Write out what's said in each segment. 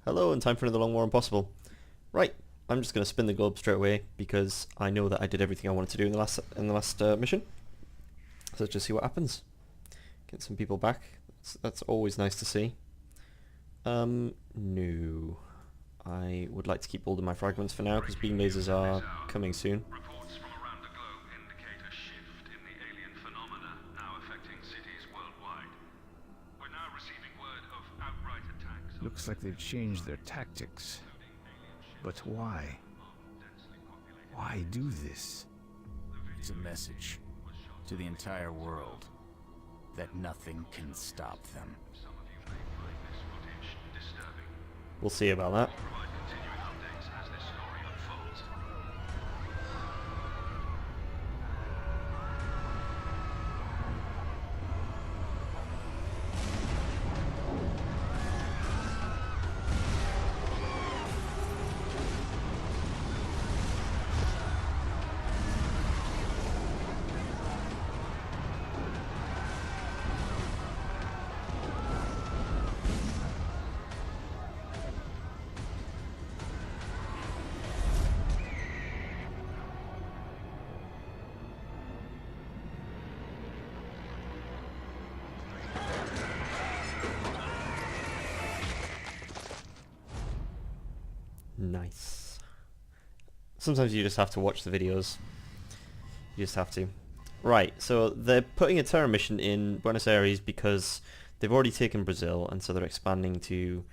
Hello, and time for another Long War Impossible. Right, I'm just going to spin the globe straight away because I know that I did everything I wanted to do in the last mission. So let's just see what happens. Get some people back. That's always nice to see. No. I would like to keep hold of my fragments for now because beam lasers are coming soon. Reports from around the globe indicate a shift in the alien phenomena now affecting cities worldwide. We're now receiving word of outright attacks. Looks like they've changed their tactics. But why? Why do this? It's a message to the entire world that nothing can stop them. Some of you may find this footage disturbing. We'll see about that. We'll provide continuing updates as this story unfolds. Nice. Sometimes you just have to watch the videos. You just have to. Right, so they're putting a terror mission in Buenos Aires because they've already taken Brazil, and so they're expanding to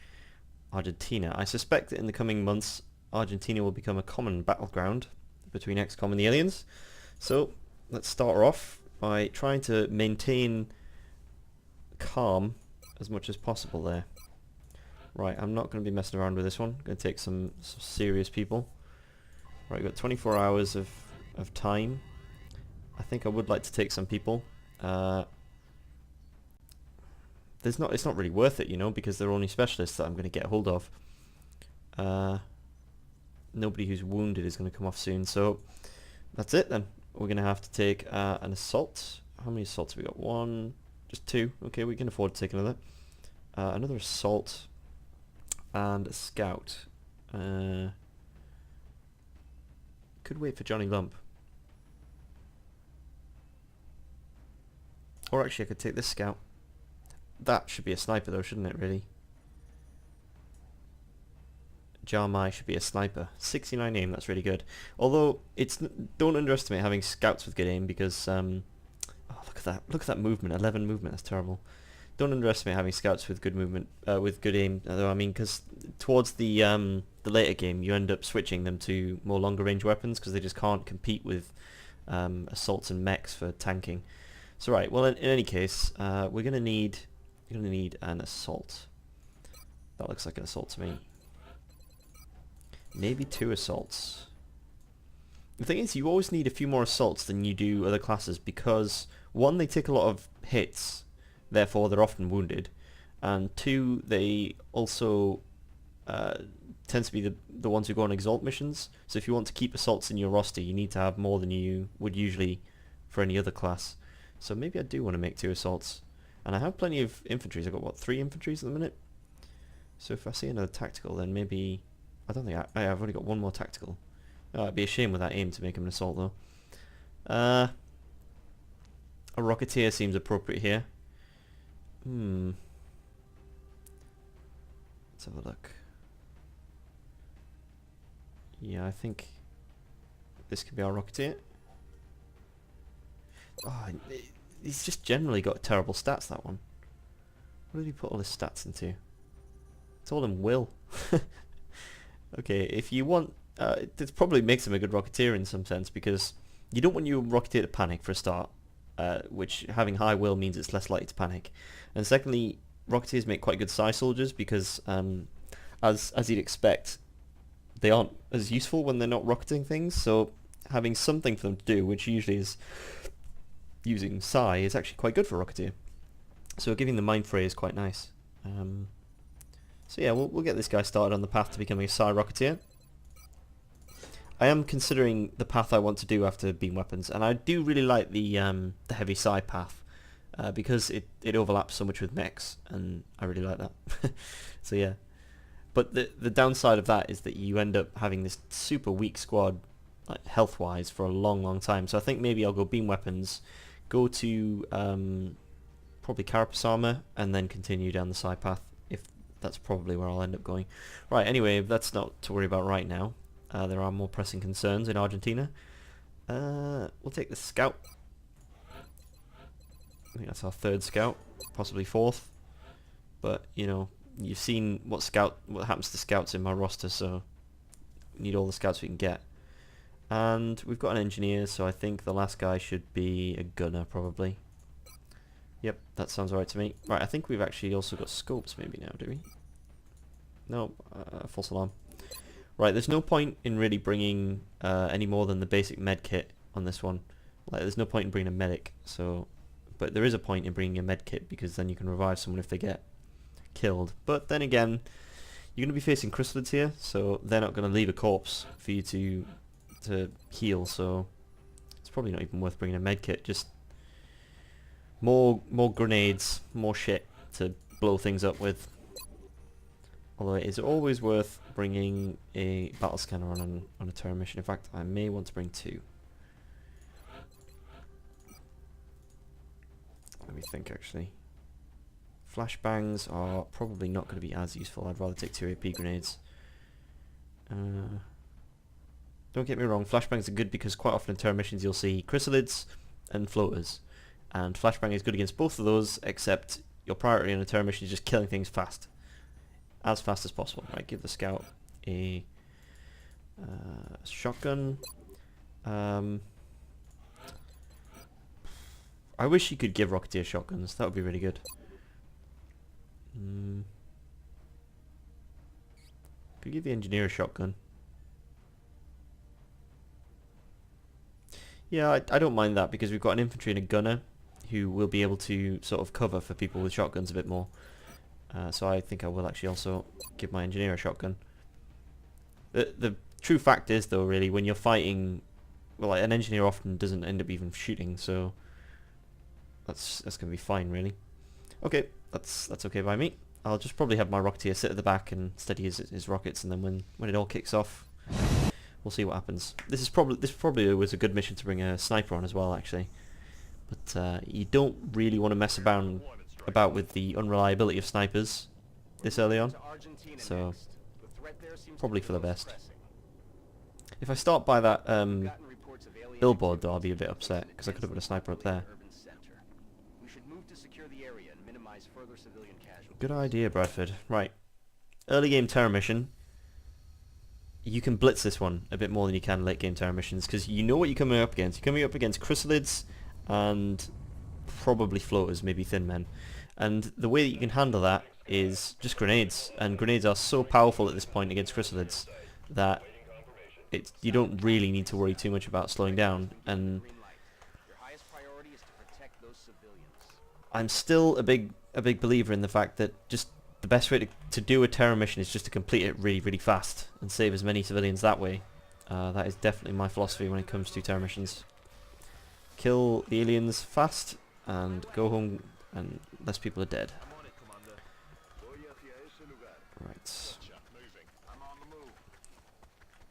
Argentina. I suspect that in the coming months, Argentina will become a common battleground between XCOM and the aliens. So let's start off by trying to maintain calm as much as possible there. Right, I'm not going to be messing around with this one. I'm going to take some serious people. Right, we've got 24 hours of time. I think I would like to take some people. It's not really worth it, you know, because they're only specialists that I'm going to get hold of. Nobody who's wounded is going to come off soon, so that's it then. We're going to have to take an assault. How many assaults have we got? One, just two. Okay, we can afford to take another. Another assault. And a scout. Could wait for Johnny Lump. Or actually I could take this scout. That should be a sniper though, shouldn't it really? Jarmai should be a sniper. 69 aim, that's really good. Although, don't underestimate having scouts with good aim because... oh, look at that. Look at that movement. 11 movement, that's terrible. Don't underestimate having scouts with good movement, with good aim. Though I mean, because towards the later game, you end up switching them to more longer range weapons because they just can't compete with assaults and mechs for tanking. So right, well in any case, we're gonna need an assault. That looks like an assault to me. Maybe two assaults. The thing is, you always need a few more assaults than you do other classes because one, they take a lot of hits. Therefore, they're often wounded, and two, they also tend to be the ones who go on exalt missions. So if you want to keep assaults in your roster, you need to have more than you would usually for any other class. So maybe I do want to make two assaults, and I have plenty of infantries. I've got what, 3 infantries at the minute. So if I see another tactical, then maybe I don't think I've only got one more tactical. Oh, it'd be a shame with that aim to make him an assault though. A Rocketeer seems appropriate here. Let's have a look. Yeah, I think this could be our Rocketeer. Oh, he's just generally got terrible stats, that one. What did he put all his stats into? It's all in will. Okay, if you want... this probably makes him a good Rocketeer in some sense, because you don't want your Rocketeer to panic for a start. Which having high will means it's less likely to panic. And secondly, Rocketeers make quite good Psi soldiers because, as you'd expect, they aren't as useful when they're not rocketing things, so having something for them to do, which usually is using Psi, is actually quite good for Rocketeer. So giving the Mind Fray is quite nice. So yeah, we'll get this guy started on the path to becoming a Psi Rocketeer. I am considering the path I want to do after beam weapons, and I do really like the heavy Psi path because it overlaps so much with mechs, and I really like that. So yeah, But the downside of that is that you end up having this super weak squad, like health-wise, for a long time. So I think maybe I'll go beam weapons, go to probably carapace armor, and then continue down the side path. If that's probably where I'll end up going. Right. Anyway, that's not to worry about right now. There are more pressing concerns in Argentina. We'll take the scout. I think that's our third scout, possibly fourth. But you know, you've seen what happens to scouts in my roster, so we need all the scouts we can get. And we've got an engineer, so I think the last guy should be a gunner, probably. Yep, that sounds alright to me. Right, I think we've actually also got scopes maybe now, do we? No, false alarm. Right, there's no point in really bringing any more than the basic med kit on this one. Like, there's no point in bringing a medic, so... But there is a point in bringing a med kit, because then you can revive someone if they get killed. But then again, you're going to be facing chrysalids here, so they're not going to leave a corpse for you to heal, so it's probably not even worth bringing a med kit. Just more grenades, more shit to blow things up with. Although it is always worth bringing a battle scanner on a terror mission. In fact, I may want to bring 2. Let me think, actually. Flashbangs are probably not going to be as useful. I'd rather take 2 AP grenades. Don't get me wrong, flashbangs are good because quite often in terror missions you'll see chrysalids and floaters. And flashbang is good against both of those, except your priority on a terror mission is just killing things fast. As fast as possible. Right, give the scout a shotgun. I wish you could give Rocketeer shotguns. That would be really good. Could give the engineer a shotgun. Yeah, I don't mind that because we've got an infantry and a gunner who will be able to sort of cover for people with shotguns a bit more. So I think I will actually also give my engineer a shotgun. The true fact is, though, really, when you're fighting, well, like, an engineer often doesn't end up even shooting, so that's going to be fine, really. Okay, that's okay by me. I'll just probably have my Rocketeer sit at the back and steady his rockets, and then when it all kicks off, we'll see what happens. This probably was a good mission to bring a sniper on as well, actually. But you don't really want to mess about with the unreliability of snipers this early on, so probably for the best. If I start by that billboard, though, I'll be a bit upset because I could have put a sniper up there. Good idea, Bradford. Right, early game terror mission. You can blitz this one a bit more than you can late game terror missions because you know what you're coming up against. You're coming up against chrysalids and probably floaters, maybe thin men. And the way that you can handle that is just grenades. And grenades are so powerful at this point against chrysalids that you don't really need to worry too much about slowing down. And I'm still a big believer in the fact that just the best way to do a terror mission is just to complete it really fast and save as many civilians that way. That is definitely my philosophy when it comes to terror missions. Kill the aliens fast and go home, and less people are dead. Right.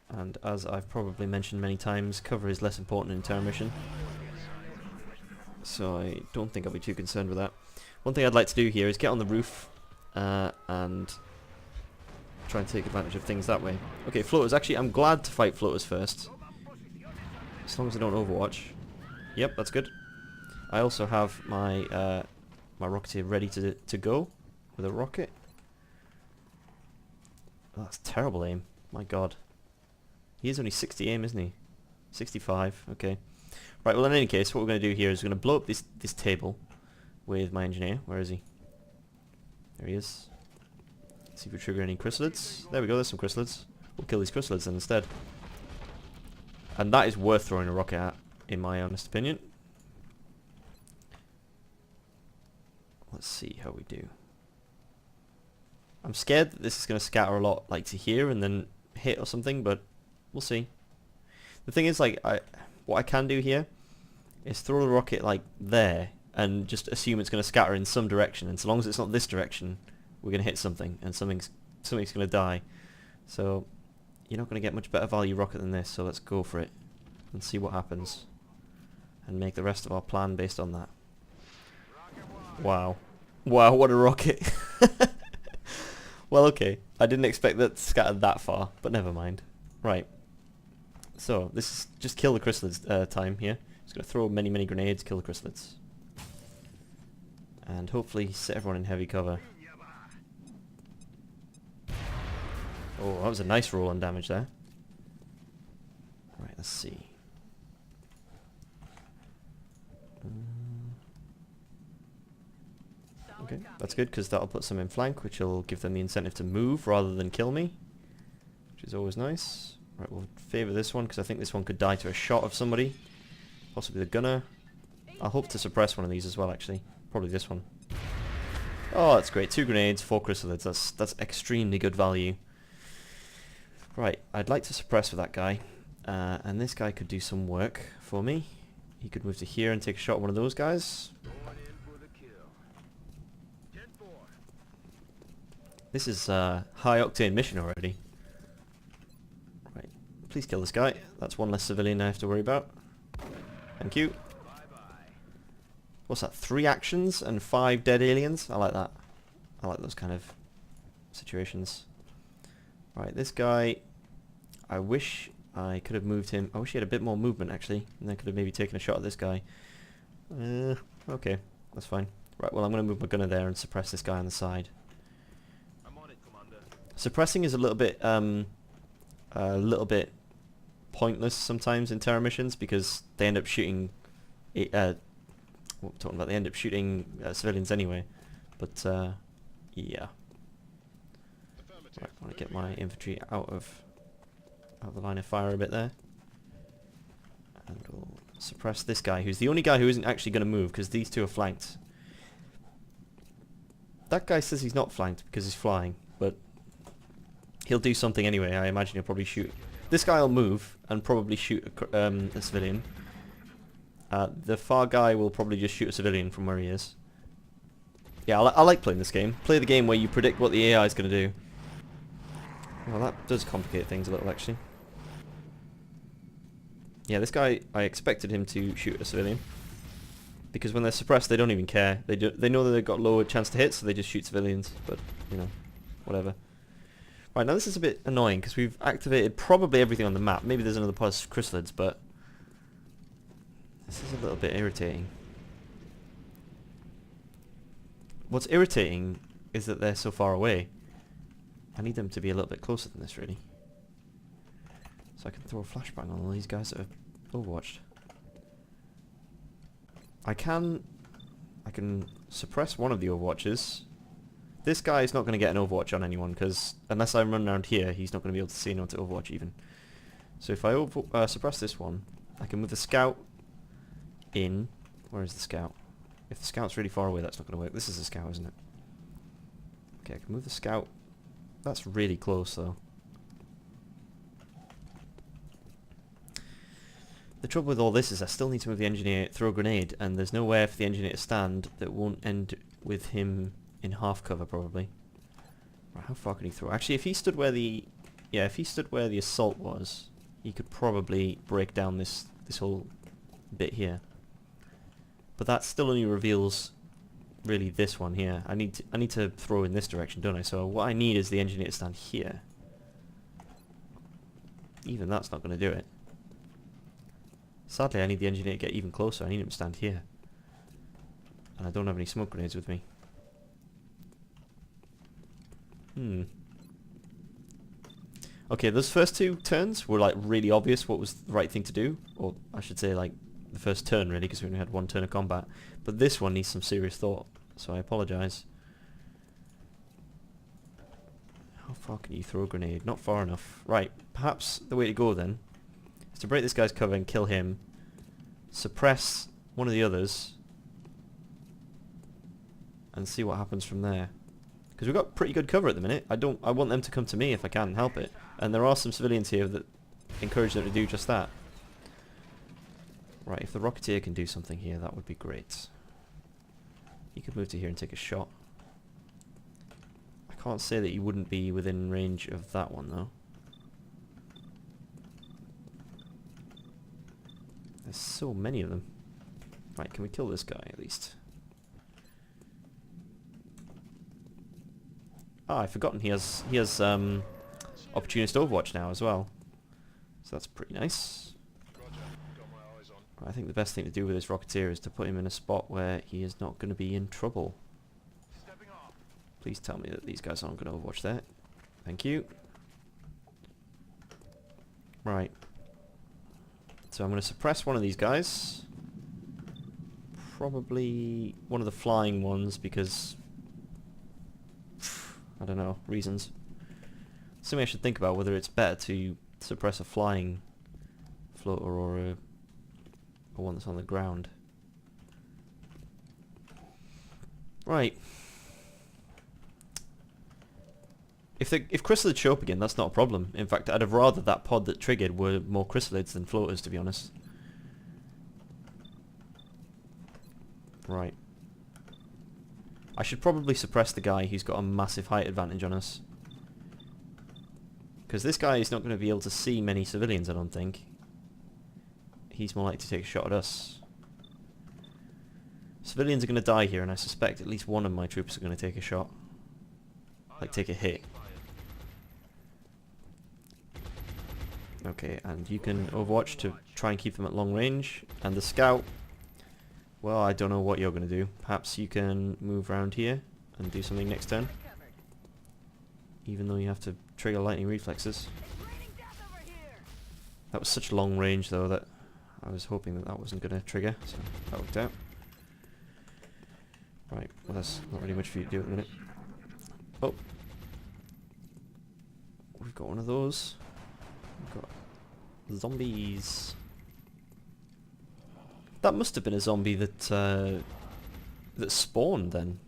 And as I've probably mentioned many times, cover is less important in terror mission, so I don't think I'll be too concerned with that. One thing I'd like to do here is get on the roof and try and take advantage of things that way. Okay, floaters. Actually, I'm glad to fight floaters first, as long as I don't overwatch. Yep, that's good. I also have my my Rocketeer ready to go with a rocket. Oh, that's terrible aim. My God. He is only 60 aim, isn't he? 65. Okay. Right. Well, in any case, what we're going to do here is we're going to blow up this table with my engineer. Where is he? There he is. See if we trigger any chrysalids. There we go. There's some chrysalids. We'll kill these chrysalids then instead. And that is worth throwing a rocket at, in my honest opinion. Let's see how we do. I'm scared that this is going to scatter a lot, like to here and then hit or something, but we'll see. The thing is, like, what I can do here is throw the rocket like there and just assume it's going to scatter in some direction, and so long as it's not this direction, we're going to hit something, and something's something's going to die. So you're not going to get much better value rocket than this, so let's go for it and see what happens and make the rest of our plan based on that. Wow. Wow, what a rocket. Well, okay. I didn't expect that to scatter that far, but never mind. Right. So, this is just kill the chrysalids time here. Just going to throw many, many grenades, kill the chrysalids. And hopefully set everyone in heavy cover. Oh, that was a nice roll on damage there. Right, let's see. Okay, that's good because that'll put some in flank, which will give them the incentive to move rather than kill me, which is always nice. Right, we'll favour this one because I think this one could die to a shot of somebody, possibly the gunner. I'll hope to suppress one of these as well, actually. Probably this one. Oh, that's great. 2 grenades, 4 chrysalids. That's extremely good value. Right, I'd like to suppress with that guy, and this guy could do some work for me. He could move to here and take a shot at one of those guys. This is a high-octane mission already. Right, please kill this guy. That's one less civilian I have to worry about. Thank you. What's that? 3 actions and 5 dead aliens? I like that. I like those kind of situations. Right, this guy, I wish I could have moved him. I wish he had a bit more movement, actually, and then could have maybe taken a shot at this guy. Okay, that's fine. Right, well, I'm going to move my gunner there and suppress this guy on the side. Suppressing is a little bit pointless sometimes in terror missions because they end up shooting. What we're talking about? They end up shooting civilians anyway. But yeah. Right, I want to get my infantry out of the line of fire a bit there, and we'll suppress this guy, who's the only guy who isn't actually going to move because these 2 are flanked. That guy says he's not flanked because he's flying, but he'll do something anyway. I imagine he'll probably shoot. This guy will move and probably shoot a civilian. The far guy will probably just shoot a civilian from where he is. Yeah, I like playing this game. Play the game where you predict what the AI is going to do. Well, that does complicate things a little, actually. Yeah, this guy, I expected him to shoot a civilian. Because when they're suppressed, they don't even care. They know that they've got lower chance to hit, so they just shoot civilians. But, you know, whatever. Right, now this is a bit annoying because we've activated probably everything on the map. Maybe there's another part of chrysalids, but this is a little bit irritating. What's irritating is that they're so far away. I need them to be a little bit closer than this, really. So I can throw a flashbang on all these guys that are overwatched. I can suppress one of the overwatches. This guy is not going to get an overwatch on anyone because unless I run around here, he's not going to be able to see anyone to overwatch even. So if I suppress this one, I can move the scout in. Where is the scout? If the scout's really far away, that's not going to work. This is the scout, isn't it? Okay, I can move the scout. That's really close, though. The trouble with all this is I still need to move the engineer, throw a grenade, and there's nowhere for the engineer to stand that won't end with him in half cover, probably. Right, how far can he throw? Actually, if he stood where the... Yeah, if he stood where the assault was, he could probably break down this whole bit here. But that still only reveals really this one here. I need to throw in this direction, don't I? So what I need is the engineer to stand here. Even that's not going to do it. Sadly, I need the engineer to get even closer. I need him to stand here. And I don't have any smoke grenades with me. Okay, those first 2 turns were like really obvious what was the right thing to do. Or I should say like the first turn really, because we only had 1 turn of combat. But this one needs some serious thought. So I apologise. How far can you throw a grenade? Not far enough. Right, perhaps the way to go then is to break this guy's cover and kill him. Suppress one of the others. And see what happens from there. Because we've got pretty good cover at the minute. I want them to come to me if I can help it. And there are some civilians here that encourage them to do just that. Right, if the Rocketeer can do something here, that would be great. He could move to here and take a shot. I I can't say that you wouldn't be within range of that one though. There's so many of them. Right, can we kill this guy at least? Ah, I've forgotten he has opportunist Overwatch now as well. So that's pretty nice. I think the best thing to do with this Rocketeer is to put him in a spot where he is not going to be in trouble. Please tell me that these guys aren't going to Overwatch there. Thank you. Right. So I'm going to suppress one of these guys. Probably one of the flying ones because... I don't know, reasons. Something I should think about, whether it's better to suppress a flying floater or a one that's on the ground. Right. If chrysalids show up again, that's not a problem. In fact, I'd have rather that pod that triggered were more chrysalids than floaters, to be honest. Right. I should probably suppress the guy who's got a massive height advantage on us. Because this guy is not going to be able to see many civilians, I don't think. He's more likely to take a shot at us. Civilians are going to die here, and I suspect at least one of my troops are going to take a shot. Like, take a hit. Okay, and you can Overwatch to try and keep them at long range. And the scout, well, I don't know what you're going to do. Perhaps you can move around here and do something next turn. Even though you have to trigger lightning reflexes. That was such long range though that I was hoping that that wasn't going to trigger, so that worked out. Right, well there's not really much for you to do at the minute. Oh. We've got one of those. We've got zombies. That must have been a zombie that that spawned then.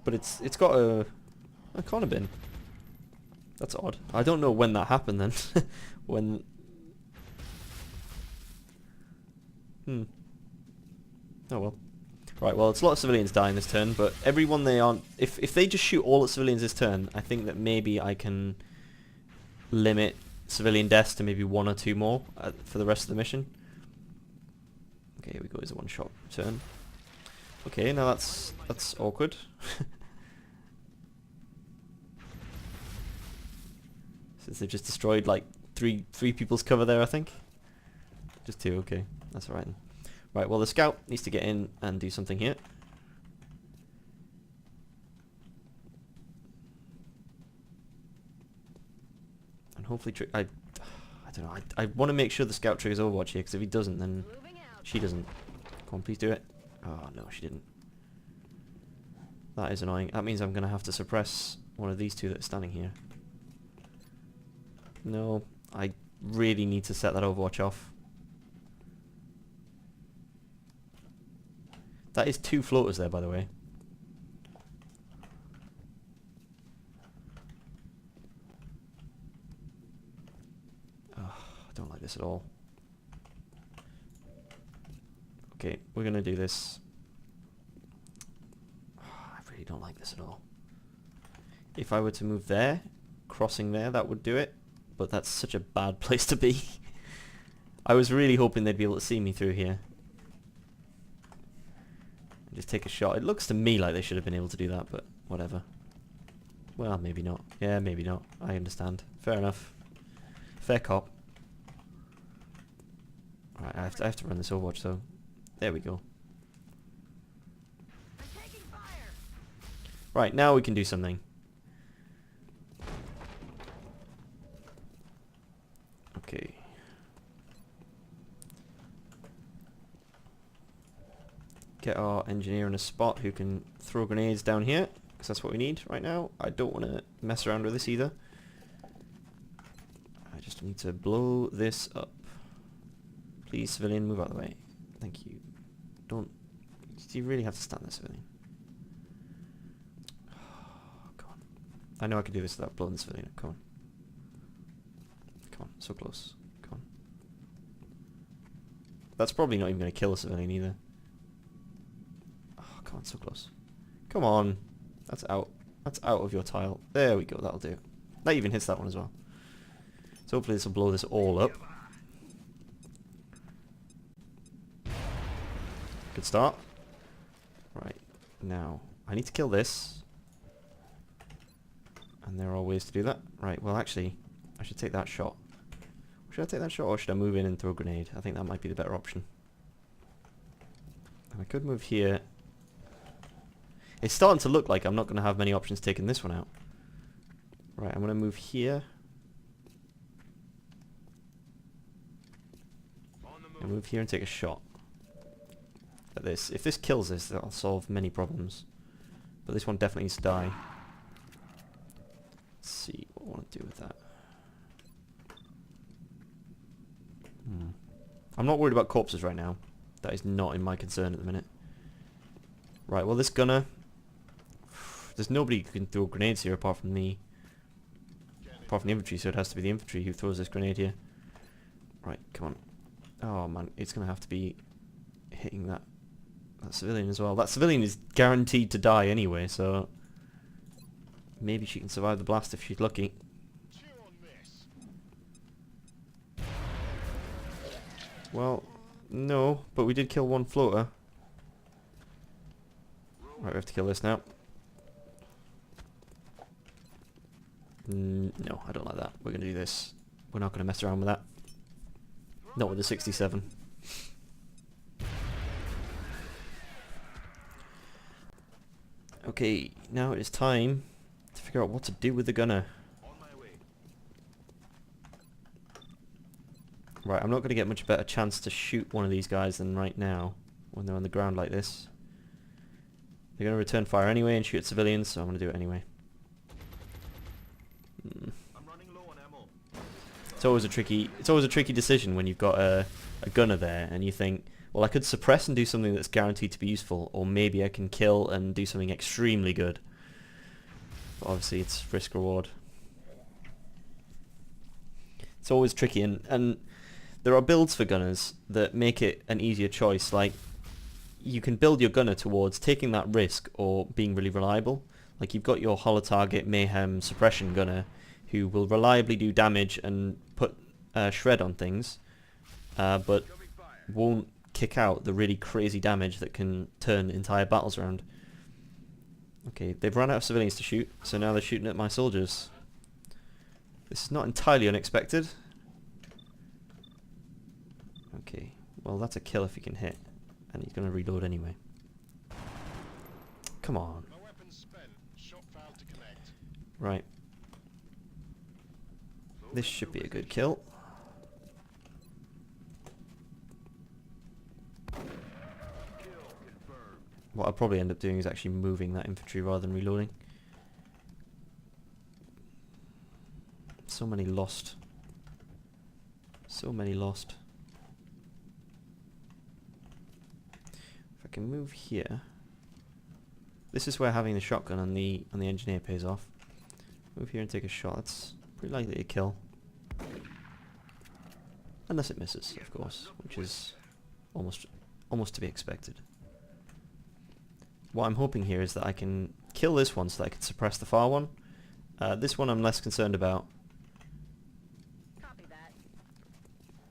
But it's got a can't have been. That's odd. I don't know when that happened then. When oh well. Right, well it's a lot of civilians dying this turn, but everyone they aren't if they just shoot all at civilians this turn, I think that maybe I can limit civilian deaths to maybe one or two more for the rest of the mission. Okay, here we go, it's a one shot turn. Okay, now that's awkward. Since they've just destroyed like three people's cover there, I think. Just two, okay. That's alright then. Right, well the scout needs to get in and do something here. And hopefully I don't know, I want to make sure the scout triggers Overwatch here, because if he doesn't then she doesn't. Come on, please do it. Oh no, she didn't. That is annoying. That means I'm going to have to suppress one of these two that are standing here. No, I really need to set that Overwatch off. That is two floaters there, by the way. Oh, I don't like this at all. Okay, we're going to do this. Oh, I really don't like this at all. If I were to move there, crossing there, that would do it. But that's such a bad place to be. I was really hoping they'd be able to see me through here. Just take a shot. It looks to me like they should have been able to do that, but whatever. Well, maybe not. Yeah, maybe not. I understand. Fair enough. Fair cop. Alright, I have to run this Overwatch though. There we go. Right, now we can do something. Okay. Get our engineer in a spot who can throw grenades down here, because that's what we need right now. I don't want to mess around with this either. I just need to blow this up. Please, civilian, move out of the way. Thank you. Don't... Do you really have to stand there, civilian? Oh, come on. I know I could do this without blowing the civilian up. Come on. Come on, so close. Come on. That's probably not even going to kill a civilian either. Oh, come on, so close. Come on. That's out. That's out of your tile. There we go, that'll do. That even hits that one as well. So hopefully this will blow this all up. Good start. Right, now I need to kill this. And there are ways to do that. Right, well actually, I should take that shot. Should I take that shot or should I move in and throw a grenade? I think that might be the better option. And I could move here. It's starting to look like I'm not going to have many options taking this one out. Right, I'm going to move here. And move here and take a shot at this. If this kills this, that'll solve many problems. But this one definitely needs to die. Let's see what I want to do with that. I'm not worried about corpses right now. That is not in my concern at the minute. Right, well this gunner... There's nobody who can throw grenades here apart from me. Apart from the infantry, so it has to be the infantry who throws this grenade here. Right, come on. Oh man, it's going to have to be hitting that civilian as well. That civilian is guaranteed to die anyway, so... Maybe she can survive the blast if she's lucky. Well, no, but we did kill one floater. Right, we have to kill this now. No, I don't like that. We're going to do this. We're not going to mess around with that. Not with the 67. Okay, now it is time to figure out what to do with the gunner. Right, I'm not going to get much better chance to shoot one of these guys than right now when they're on the ground like this. They're going to return fire anyway and shoot at civilians, so I'm going to do it anyway. It's always a tricky decision when you've got a gunner there and you think, well, I could suppress and do something that's guaranteed to be useful, or maybe I can kill and do something extremely good. But obviously it's risk reward. It's always tricky, and there are builds for gunners that make it an easier choice. Like, you can build your gunner towards taking that risk or being really reliable. Like, you've got your holo target mayhem suppression gunner who will reliably do damage and put shred on things, but won't kick out the really crazy damage that can turn entire battles around. Okay, they've run out of civilians to shoot, so now they're shooting at my soldiers. This is not entirely unexpected. Okay, well that's a kill if he can hit, and he's going to reload anyway. Come on. Right. This should be a good kill. What I'll probably end up doing is actually moving that infantry rather than reloading. So many lost. So many lost. If I can move here. This is where having the shotgun on the engineer pays off. Move here and take a shot. That's pretty likely to kill. Unless it misses, of course, which is almost to be expected. What I'm hoping here is that I can kill this one so that I can suppress the far one. This one I'm less concerned about.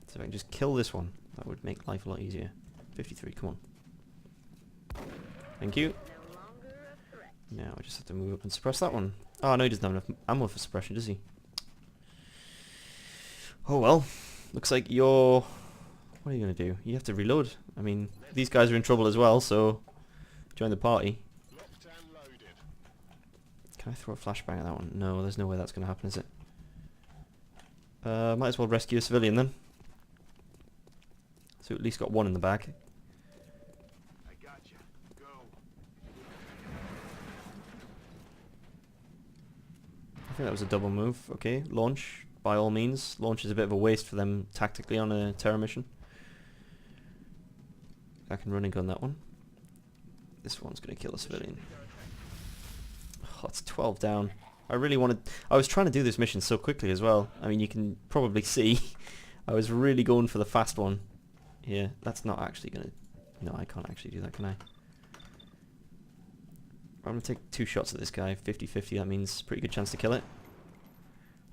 So if I can just kill this one, that would make life a lot easier. 53, come on. Thank you. Now I just have to move up and suppress that one. Oh no, he doesn't have enough ammo for suppression, does he? Oh well. Looks like you're... What are you going to do? You have to reload. I mean, these guys are in trouble as well, so... Join the party. Can I throw a flashbang at that one? No, there's no way that's going to happen, is it? Might as well rescue a civilian then. So at least got one in the bag. I got you. Go. I think that was a double move. Okay, launch. By all means. Launch is a bit of a waste for them tactically on a terror mission. I can run and gun that one. This one's going to kill a civilian. Oh, it's 12 down. I was trying to do this mission so quickly as well. I mean, you can probably see I was really going for the fast one. Yeah, that's not actually going to... No, I can't actually do that, can I? I'm going to take 2 shots at this guy, 50-50, that means pretty good chance to kill it.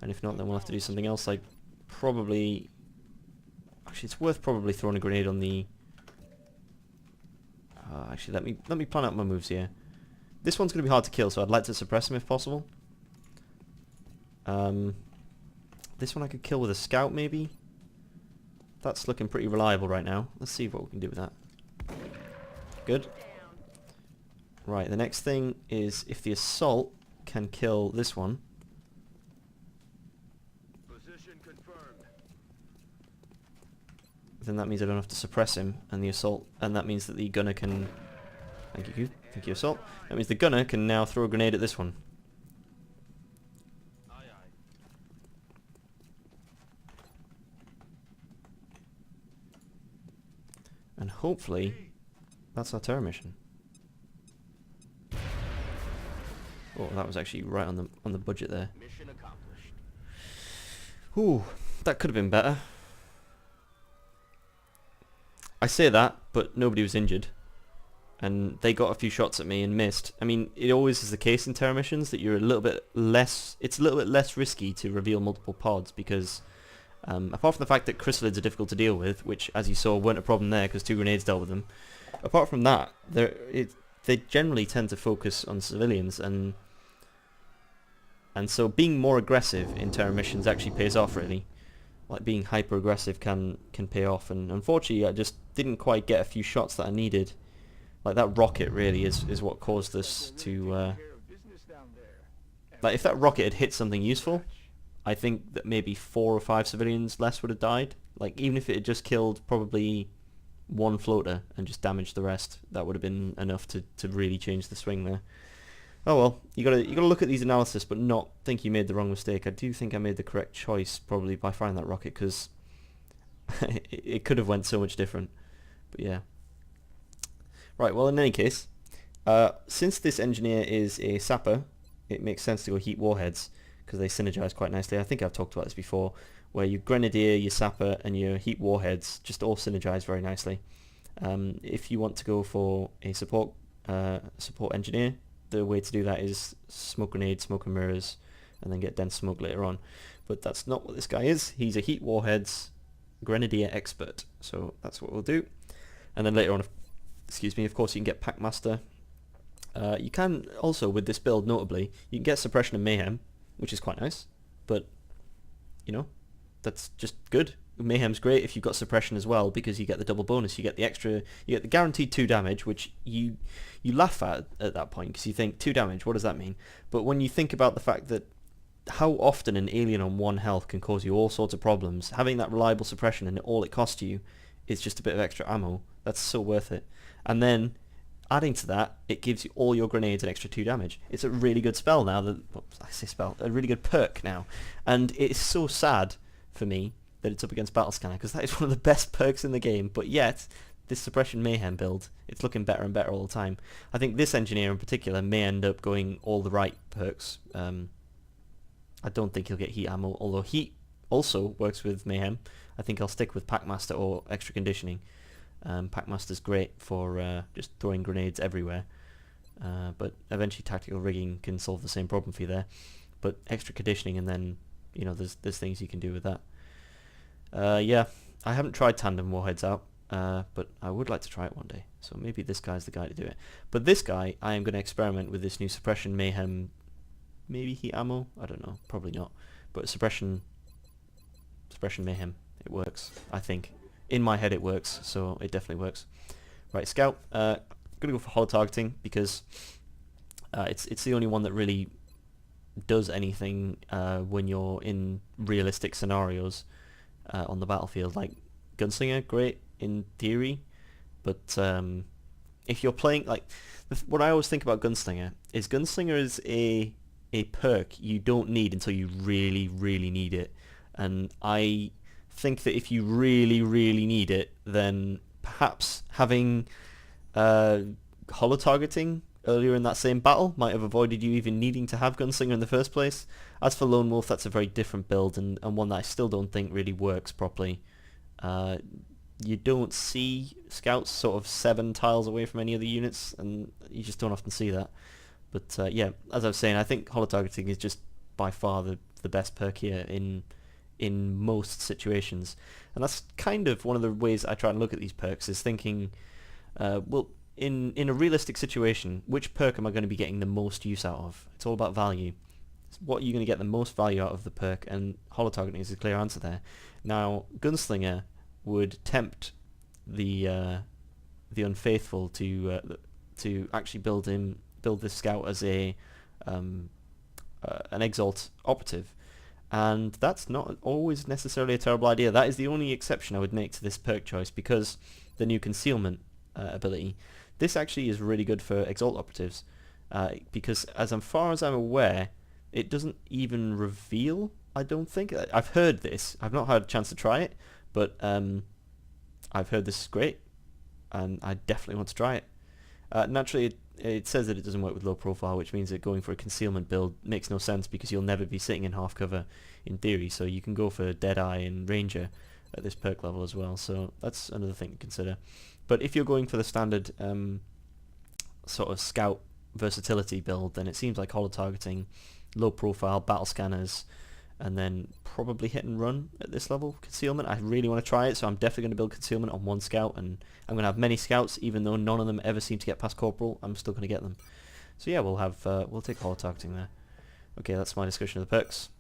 And if not, then we'll have to do something else, like probably... Actually, it's worth probably throwing a grenade on the... actually, let me plan out my moves here. This one's going to be hard to kill, so I'd like to suppress him if possible. This one I could kill with a scout, maybe? That's looking pretty reliable right now. Let's see what we can do with that. Good. Right, the next thing is if the assault can kill this one. Position confirmed. Then that means I don't have to suppress him, and the assault, and that means that the gunner can... Thank you, assault. That means the gunner can now throw a grenade at this one. Aye, aye. And hopefully, that's our terror mission. Oh, that was actually right on the budget there. Mission accomplished. Ooh, that could have been better. I say that, but nobody was injured. And they got a few shots at me and missed. I mean, it always is the case in terror missions that you're a little bit less... It's a little bit less risky to reveal multiple pods because... apart from the fact that chrysalids are difficult to deal with, which, as you saw, weren't a problem there because 2 grenades dealt with them. Apart from that, they generally tend to focus on civilians, and so being more aggressive in terror missions actually pays off, really. Like, being hyper-aggressive can pay off, and unfortunately I just didn't quite get a few shots that I needed. Like, that rocket really is what caused us to... Like, if that rocket had hit something useful, I think that maybe 4 or 5 civilians less would have died. Like, even if it had just killed probably 1 floater and just damaged the rest, that would have been enough to really change the swing there. Oh well, you gotta look at these analysis, but not think you made the wrong mistake. I do think I made the correct choice probably by firing that rocket, because it could have went so much different. But yeah. Right. Well, in any case, since this engineer is a sapper, it makes sense to go heat warheads because they synergize quite nicely. I think I've talked about this before, where your grenadier, your sapper, and your heat warheads just all synergize very nicely. If you want to go for a support engineer, the way to do that is smoke grenade, smoke and mirrors, and then get dense smoke later on. But that's not what this guy is. He's a heat warheads grenadier expert. So that's what we'll do. And then later on, of course, you can get Packmaster. You can also, with this build, notably, you can get suppression and mayhem, which is quite nice. But, you know, that's just good. Mayhem's great if you've got suppression as well, because you get the double bonus. You get the extra, you get the guaranteed 2 damage, which you laugh at that point because you think 2 damage, what does that mean? But when you think about the fact that how often an alien on 1 health can cause you all sorts of problems, having that reliable suppression and all it costs you is just a bit of extra ammo. That's so worth it. And then adding to that, it gives you all your grenades an extra 2 damage. It's a really good spell now. A really good perk now, and it's so sad for me that it's up against Battle Scanner, because that is one of the best perks in the game, but yet this Suppression Mayhem build, it's looking better and better all the time. I think this engineer in particular may end up going all the right perks. I don't think he'll get heat ammo, although heat also works with Mayhem. I think I'll stick with Packmaster or Extra Conditioning. Packmaster's great for just throwing grenades everywhere, but eventually Tactical Rigging can solve the same problem for you there. But Extra Conditioning, and then, you know, there's things you can do with that. Yeah, I haven't tried tandem warheads out, but I would like to try it one day. So maybe this guy's the guy to do it. But this guy, I am going to experiment with this new Suppression Mayhem, maybe heat ammo? I don't know, probably not. But Suppression Mayhem, it works, I think. In my head it works, so it definitely works. Right, Scout, I'm going to go for holo targeting, because it's the only one that really does anything when you're in realistic scenarios. On the battlefield. Like Gunslinger, great in theory, but if you're playing, like, what I always think about Gunslinger is a perk you don't need until you really, really need it. And I think that if you really, really need it, then perhaps having holo targeting earlier in that same battle might have avoided you even needing to have Gunslinger in the first place. As for Lone Wolf, that's a very different build, and one that I still don't think really works properly. You don't see Scouts sort of 7 tiles away from any of the units, and you just don't often see that. But yeah, as I was saying, I think holo-targeting is just by far the best perk here in most situations. And that's kind of one of the ways I try and look at these perks, is thinking, well, in a realistic situation, which perk am I going to be getting the most use out of? It's all about value. What are you going to get the most value out of the perk? And holo-targeting is a clear answer there. Now, Gunslinger would tempt the unfaithful to actually build this scout as an Exalt operative, and that's not always necessarily a terrible idea. That is the only exception I would make to this perk choice, because the new concealment ability, this actually is really good for Exalt operatives, because as far as I'm aware, it doesn't even reveal, I don't think. I've heard this. I've not had a chance to try it, but I've heard this is great, and I definitely want to try it. Naturally, it says that it doesn't work with low profile, which means that going for a concealment build makes no sense, because you'll never be sitting in half cover in theory, so you can go for Deadeye and Ranger at this perk level as well, so that's another thing to consider. But if you're going for the standard sort of scout versatility build, then it seems like holo-targeting, low profile, battle scanners, and then probably hit and run at this level. Concealment, I really want to try it, so I'm definitely going to build concealment on one scout, and I'm going to have many scouts, even though none of them ever seem to get past corporal. I'm still going to get them. So yeah, we'll take holo-targeting there. Okay, that's my discussion of the perks.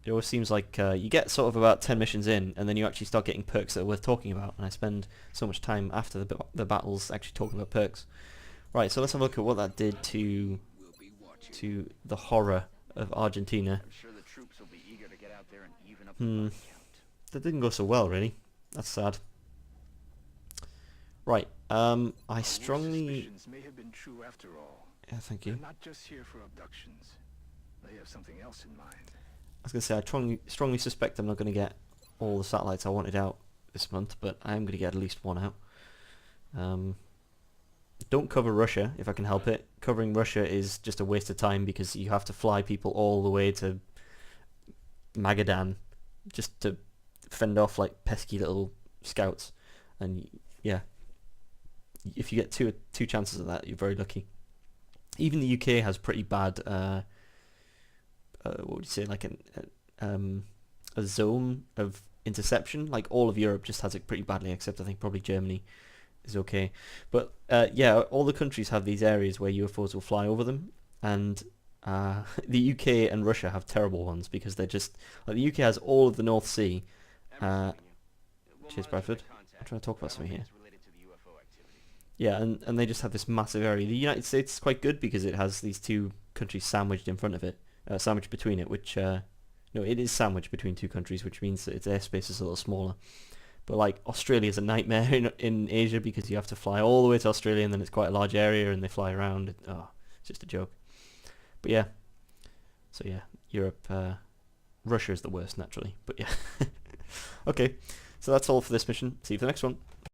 It always seems like you get sort of about 10 missions in, and then you actually start getting perks that are worth talking about, and I spend so much time after the battles actually talking about perks. Right, so let's have a look at what that did to the horror of Argentina. That didn't go so well, really. That's sad. Right, I strongly... May have been true after all. Yeah, thank you. They're not just here for abductions. They have something else in mind. I was going to say, I strongly suspect I'm not going to get all the satellites I wanted out this month, but I am going to get at least one out. Don't cover Russia if I can help it. Covering Russia is just a waste of time, because you have to fly people all the way to Magadan just to fend off like pesky little scouts, and yeah, if you get two chances of that, you're very lucky. Even the UK has pretty bad what would you say, like a zone of interception. Like all of Europe just has it pretty badly, except I think probably Germany is okay. But yeah, all the countries have these areas where UFOs will fly over them, and the UK and Russia have terrible ones, because they're just like, the UK has all of the North Sea. Cheers, Bradford. I'm trying to talk about something here. Yeah, and they just have this massive area. The United States is quite good because it has these two countries sandwiched in front of it, sandwiched between it, which no, it is sandwiched between two countries, which means that its airspace is a little smaller. But like Australia is a nightmare in Asia, because you have to fly all the way to Australia, and then it's quite a large area, and they fly around. Oh, it's just a joke. But yeah, so yeah, Europe, Russia is the worst naturally. But yeah, okay, so that's all for this mission. See you for the next one.